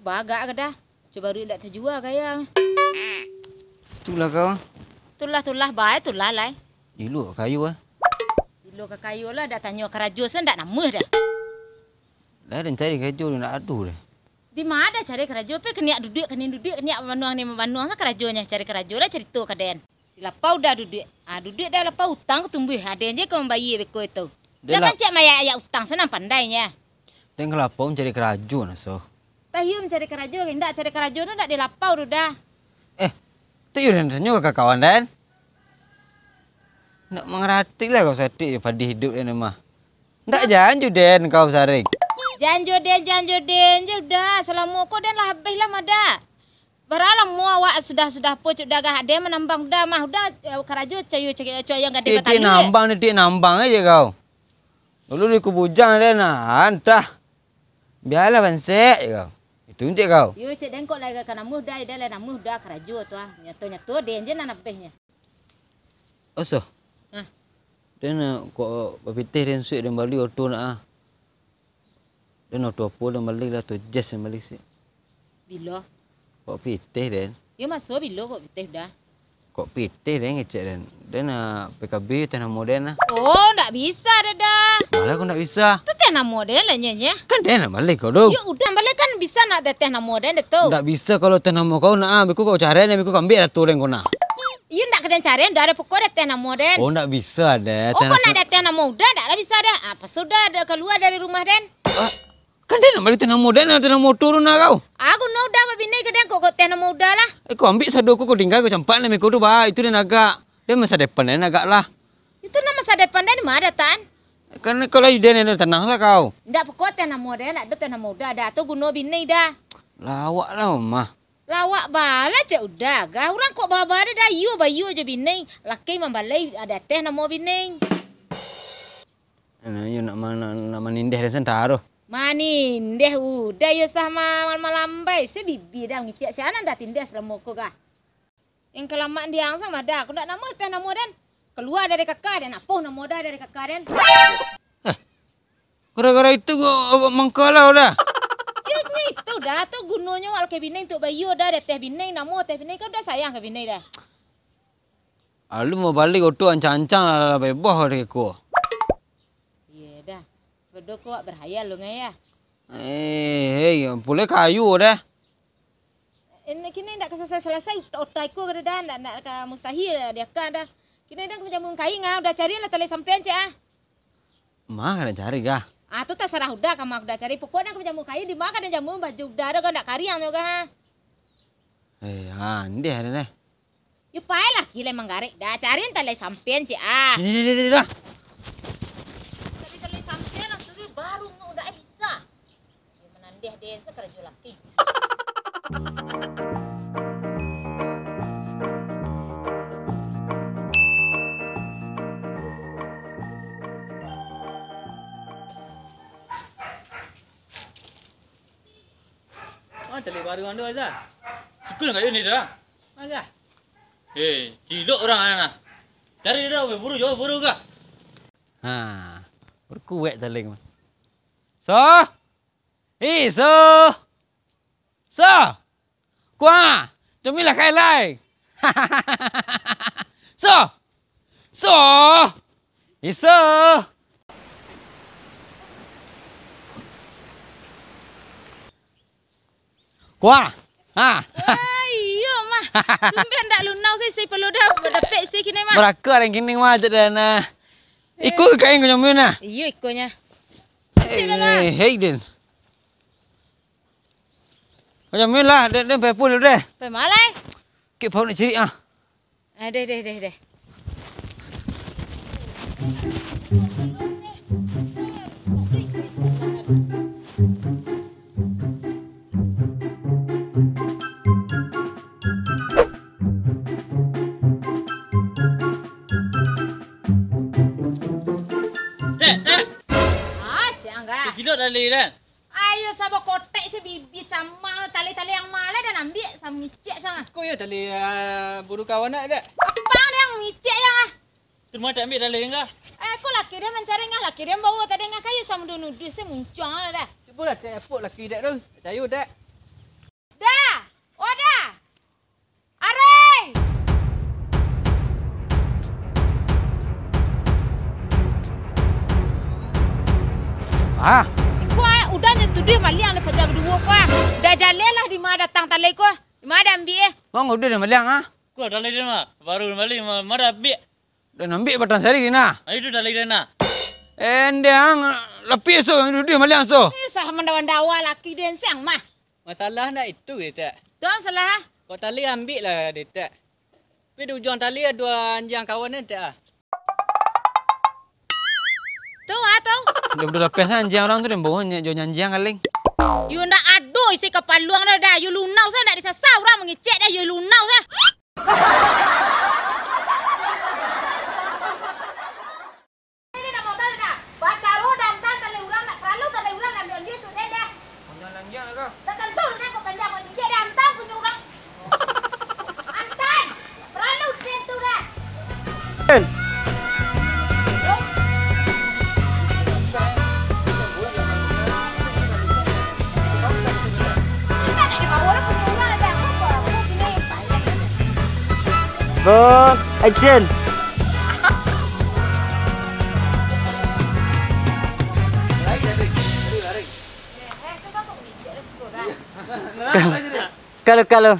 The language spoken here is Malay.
bagak ke dah. Coba duit dak terjual kayang. Itulah kau. Tulah baik tulah lai. Ilu kayu ah. Dulu ke kayu lah dak tanya kerajo sen dak nama dah. Dah dan cari kerja nak adu dah. Di mana cari kerajo pe keniak duduk keniak manuang ni manuang lah kerajonya cari kerajo lah cerita kaden. Lapau dah duduk. Duduk dah lapau utang tumbuh. Ada je kau membayar beko itu. Dah kan cak maya ayat utang senang pandainya. Dan kelapau mencari kerajo nah so. Tahium cari kerajo, hendak cari kerajo tu dak di lapau tu dah. Tu yang tanya ke kawan dan. Nak mengerti lah kau sedik pada hidup ni mah. Ndak janju den kau saring. Janjo den je dah. Selama kau den lah habis lah mada. Baralah mu awak sudah pocok dah gah dia menambang dah mah dah kerajo cayu yang gak di Dia nambang aja kau. Dulu di kubujang dia nah entah. Biarlah bansek kau. Itu je kau. Yo cek den kok lagi kana muda dah lah muda kerajo tu ah. Nyato den je nak habisnya. Oso. Hah. Dan kok berpitih dan suik dan balik auto nak ah. Dan auto apa dan balik lah tu jazz dan balik sih. Bila? Kok pitih dan. Yo masuk bila kok pitih dah. Kok pitih dan ngecek dan. Dan PKB tanah moden lah. Oh, ndak bisa dah. Malah kau nak bisa. Tu tanah model lah nyenye. Kan dia nak balik kau dong. Yo udah balik kan bisa nak dah tanah model dah tu. Tak bisa kalau tanah mau kau nak ah. Biku kau cari dan biku ambil lah tu yang kau nak. Yo ndak kena cari dah ada pokok dah tanah model. Oh nak bisa dah. Oh kau nak dah tanah muda dah lah bisa dah. Apa sudah dah keluar dari rumah den? Kan dia nak balik tanah moden lah. Tanah motor nak kau. Aku nak dah bini ke den kok tanah muda lah. Kau ambil sado kau tinggal kau campak ni mikau tu bah. Itu dia agak. Dia masa depan dia agak lah. Itu nama masa depan dah di mana tan? Kan kalau dia ni tenang lah kau. Ndak pokok tanah model nak ada tanah muda dah. Tu guna bini dah. Lawak lah mah. Lawak bala cak udah gah. Orang kok bawa dah bayu aja bini. Laki membalai ada teh nama bini. You nak menindih dan sentaruh. Manin deh udah ya sama malam bay sebibi dah ngicik sianan dah tindas selama ko gah. Yang kelamaan diang sama dah aku nak nama teh nama dan keluar dari kakak dan apa nama dah dari kakak dan. Gara-gara itu gua mengkalau dah. Ya itu dah tu gunanya wal ke bini untuk bayu dah teh bini nama teh bini kau dah sayang ke bini dah. Lu mau balik auto ancang-ancang lah bebah dari ko. Bodoh kok berhayal lu ngaya. Boleh kayu dah. Ini kini ndak selesai otak ko kada dah nak mustahil dia kan dah. Kini dah jamun kai ngah udah cari lah tali sampean cak ah. Mah kada cari gah. Tu terserah udah kamu udah cari pokoknya aku jamu kai di mana ada jamu baju udah kau ndak kariang juga ha. Ande ada dah. Yo pae lah kile manggarek dah cari tali sampean cak ah. Ini dah. Baru udah bisa. Menandih dia sekerja laki. Tali baru anda aja. Sukun kayu ni dah. Agak. Cilok orang anak. Cari dah, buru kah? Berkuat taling mah. Qua, Jamila khai lai. Qua. Iya mah. Sampean ndak lunau sih perlu dah dapet sih kini mah. Meraka yang kini mah dan ikut ke kain kau nyamuk na. Iya ikutnya. Den. Macam ni lah, dia pepul deh. Pemalai. Kek pau nak ciri ah. Deh. Cilok tali dah. Ayo sabak kotek si bibi camal tali-tali yang malah dan ambil sama ngicek sana. Kau ya tali buru kawan nak dah. Apa yang ngicek yang ah? Semua tak ambil tali enggak? Aku laki dia mencari ngah laki dia bawa tadi ngah kayu sama nudu saya muncul dah. Cuba lah tepuk laki dah tu. Cayu dah. Ah, Kuah udah nyentuh dia maliang lepas jam 2 kuah. Dah jalan lah di mana datang talai kuah. Di mana ambil bang udah dah maliang ah. Kau dah lagi mana? Baru balik mana ambil? Dah ambil batang sari di na. Itu dah lagi mana? Endang lebih so yang duduk maliang so. Sah mendawan-dawa laki dia siang mah. Masalah nak itu dia tak. Tuan salah. Kau tali ambil lah dia tak. Tapi di ujung tali ada dua anjang kawan dia tak. Tu tu. Dia udah lepas anjing orang tu dia bawa jual anjing kaling. You nak aduh isi kepaluang dah. You lunau saya nak disasau orang mengecek dah. You lunau saya. Ini nak mau tahu dah. Baca roh dan talai orang nak perlu talai orang nak ambil dia tu dah dah. Panjang anjing lah kau. Dah tentu dah kau panjang kau sikit dah antam punya orang. Antan. Perlu sen tu dah. Bang, action. Kalau